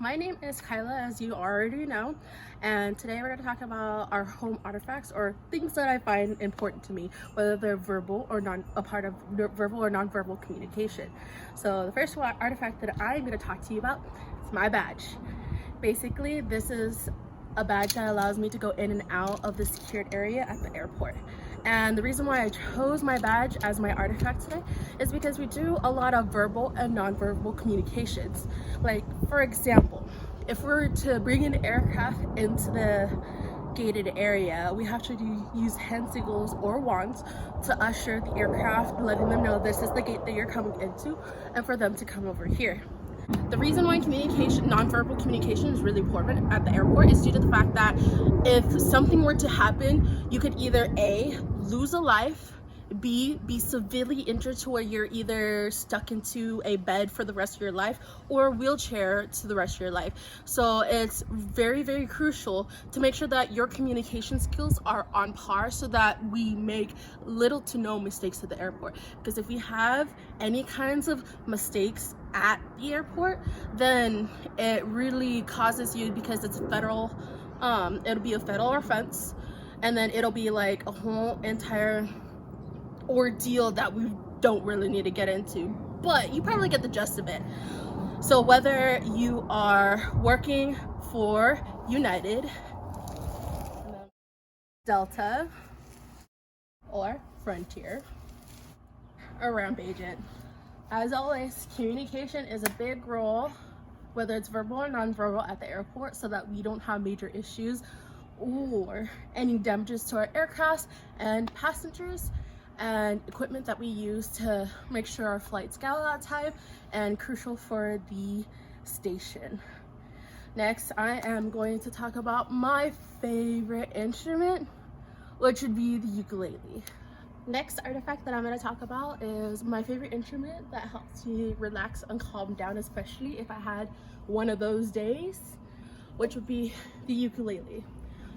My name is Kyla, as you already know, and today we're going to talk about our home artifacts or things that I find important to me, whether they're verbal or a part of verbal or non-verbal communication. So the first artifact that I'm going to talk to you about is my badge. Basically, this is a badge that allows me to go in and out of the secured area at the airport. And the reason why I chose my badge as my artifact today is because we do a lot of verbal and non-verbal communications. Like, for example, if we're to bring an aircraft into the gated area, we have to use hand signals or wands to usher the aircraft, letting them know this is the gate that you're coming into and for them to come over here. The reason why nonverbal communication is really important at the airport is due to the fact that if something were to happen, you could either A, lose a life, B, be severely injured to where you're either stuck into a bed for the rest of your life or a wheelchair to the rest of your life. So it's very, very crucial to make sure that your communication skills are on par so that we make little to no mistakes at the airport. Because if we have any kinds of mistakes at the airport, then it really causes you, because it's a federal, it'll be a federal offense, and then it'll be like a whole entire ordeal that we don't really need to get into, but you probably get the gist of it. So whether you are working for United, Delta, or Frontier, or Ramp Agent, as always, communication is a big role, whether it's verbal or non-verbal, at the airport, so that we don't have major issues or any damages to our aircraft and passengers and equipment that we use to make sure our flights go on time and crucial for the station. Next, I am going to talk about my favorite instrument, which would be the ukulele. Next artifact that I'm going to talk about is my favorite instrument that helps me relax and calm down, especially if I had one of those days, which would be the ukulele.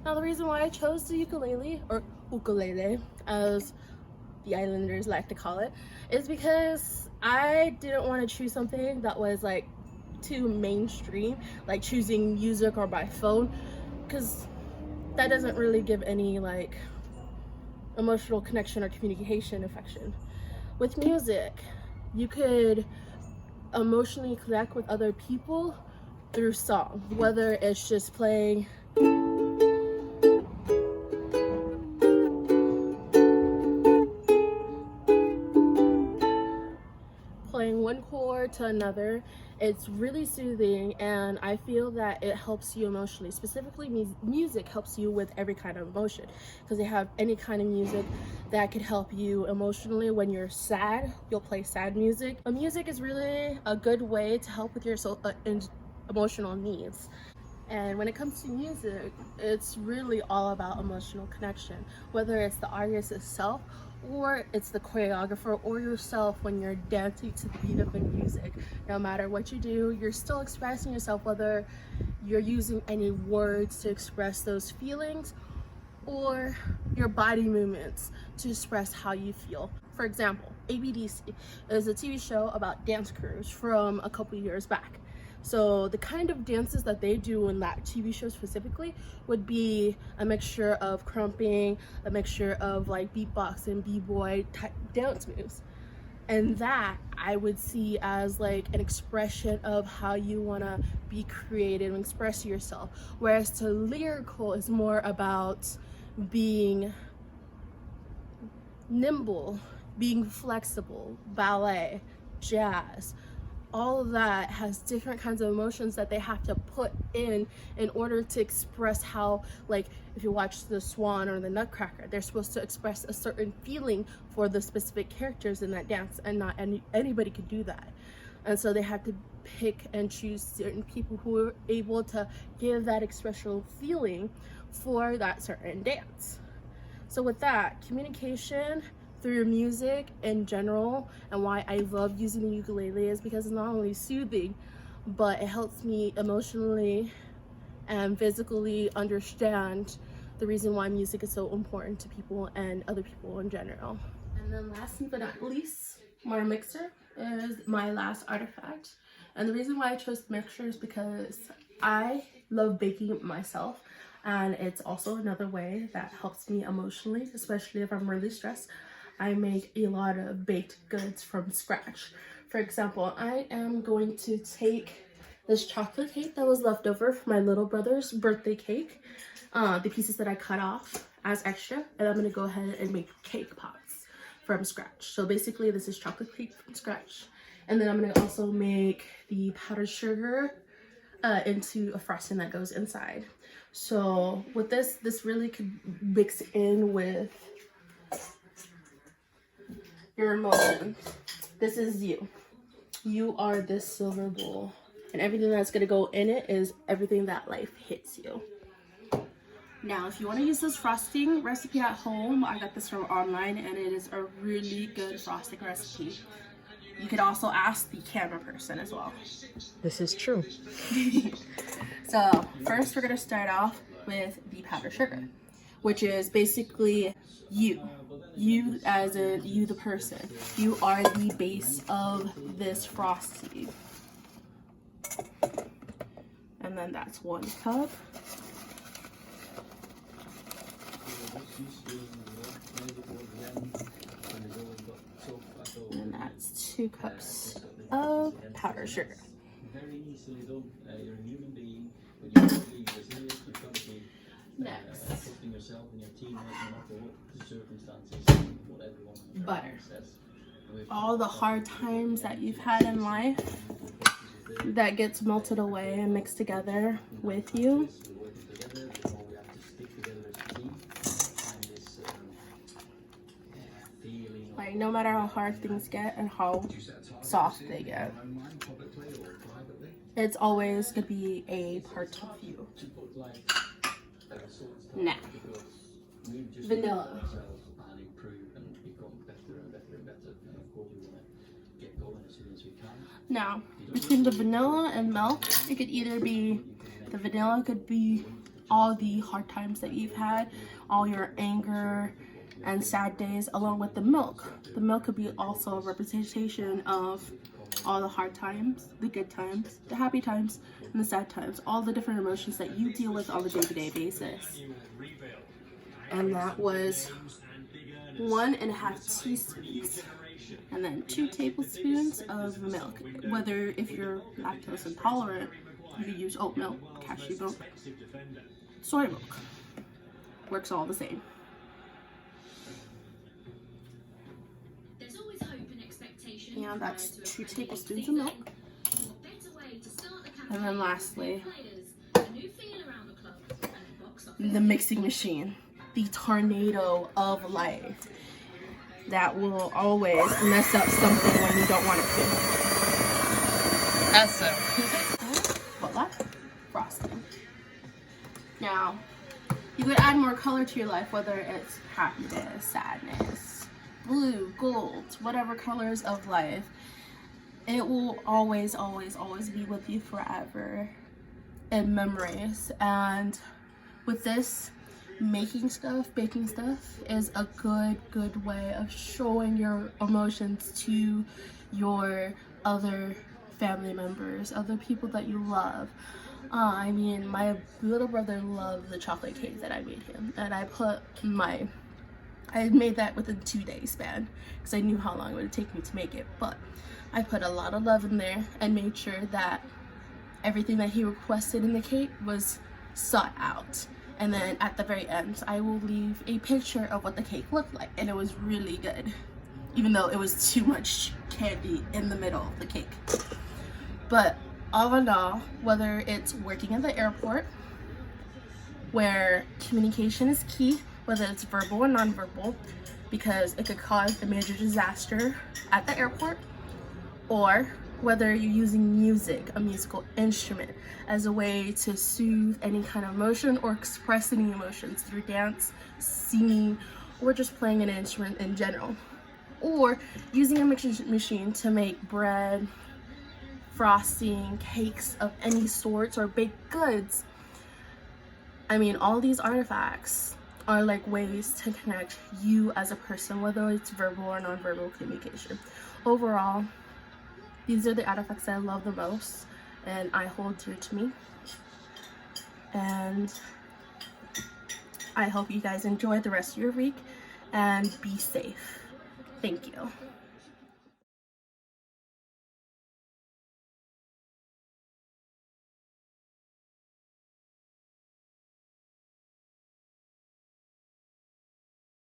Now, the reason why I chose the ukulele, or ukulele as the islanders like to call it, is because I didn't want to choose something that was like too mainstream, like choosing music or by phone, because that doesn't really give any like emotional connection or communication affection. With music, you could emotionally connect with other people through song, whether it's just playing one chord to another. It's really soothing, and I feel that it helps you emotionally. Specifically, music helps you with every kind of emotion, because they have any kind of music that could help you emotionally. When you're sad, you'll play sad music. But music is really a good way to help with your emotional needs. And when it comes to music, it's really all about emotional connection, whether it's the artist itself or it's the choreographer or yourself when you're dancing to the beat of the music. No matter what you do, you're still expressing yourself, whether you're using any words to express those feelings or your body movements to express how you feel. For example, ABDC is a TV show about dance crews from a couple years back. So the kind of dances that they do in that TV show specifically would be a mixture of crumping, a mixture of like beatbox and b-boy type dance moves. And that I would see as like an expression of how you want to be creative and express yourself. Whereas to lyrical is more about being nimble, being flexible, ballet, jazz. All of that has different kinds of emotions that they have to put in order to express how, like if you watch The Swan or The Nutcracker, they're supposed to express a certain feeling for the specific characters in that dance, and not anybody could do that. And so they have to pick and choose certain people who are able to give that expressional feeling for that certain dance. So with that, communication through music in general, and why I love using the ukulele, is because it's not only soothing, but it helps me emotionally and physically understand the reason why music is so important to people and other people in general. And then last but not least, my mixer is my last artifact. And the reason why I chose the mixture is because I love baking myself, and it's also another way that helps me emotionally, especially if I'm really stressed. I make a lot of baked goods from scratch. For example, I am going to take this chocolate cake that was left over from my little brother's birthday cake, the pieces that I cut off as extra, and I'm going to go ahead and make cake pops from scratch. So basically this is chocolate cake from scratch. And then I'm going to also make the powdered sugar into a frosting that goes inside. So with this really could mix in with your emotion. This is you. You are this silver bowl. And everything that's going to go in it is everything that life hits you. Now, if you want to use this frosting recipe at home, I got this from online, and it is a really good frosting recipe. You could also ask the camera person as well. This is true. So first we're going to start off with the powdered sugar, which is basically you. You as in you the person. You are the base of this frosty. And then that's 1 cup. And that's 2 cups of powdered sugar. Next, butter. All the hard times that you've had in life that gets melted away and mixed together with you. Like, no matter how hard things get and how soft they get, it's always gonna be a part of you. Now, vanilla. Now, between the vanilla and milk, it could either be, the vanilla could be all the hard times that you've had, all your anger and sad days, along with the milk. The milk could be also a representation of all the hard times, the good times, the happy times, and the sad times, all the different emotions that you deal with on a day-to-day basis. And that was 1.5 teaspoons. And then 2 tablespoons of milk. Whether if you're lactose intolerant, you can use oat milk, cashew milk, soy milk. Works all the same. And that's 2 tablespoons of milk. And then lastly, the mixing machine, the tornado of life that will always mess up something when you don't want it to. That's so. Voila, frosting. Now, you could add more color to your life, whether it's happiness, sadness, blue, gold, whatever colors of life. It will always, always, always be with you forever in memories. And with this, making stuff, baking stuff is a good way of showing your emotions to your other family members, other people that you love. I mean, my little brother loved the chocolate cake that I made him, and I made that within 2 days span because I knew how long it would take me to make it. But I put a lot of love in there and made sure that everything that he requested in the cake was sought out. And then at the very end, I will leave a picture of what the cake looked like, and it was really good, even though it was too much candy in the middle of the cake. But all in all, whether it's working at the airport, where communication is key, whether it's verbal or nonverbal, because it could cause a major disaster at the airport, or whether you're using music, a musical instrument, as a way to soothe any kind of emotion or express any emotions through dance, singing, or just playing an instrument in general. Or using a mixing machine to make bread, frosting, cakes of any sorts, or baked goods. I mean, all these artifacts are like ways to connect you as a person, whether it's verbal or nonverbal communication. Overall, These are the artifacts that I love the most and I hold dear to me. And I hope you guys enjoy the rest of your week and be safe. Thank you.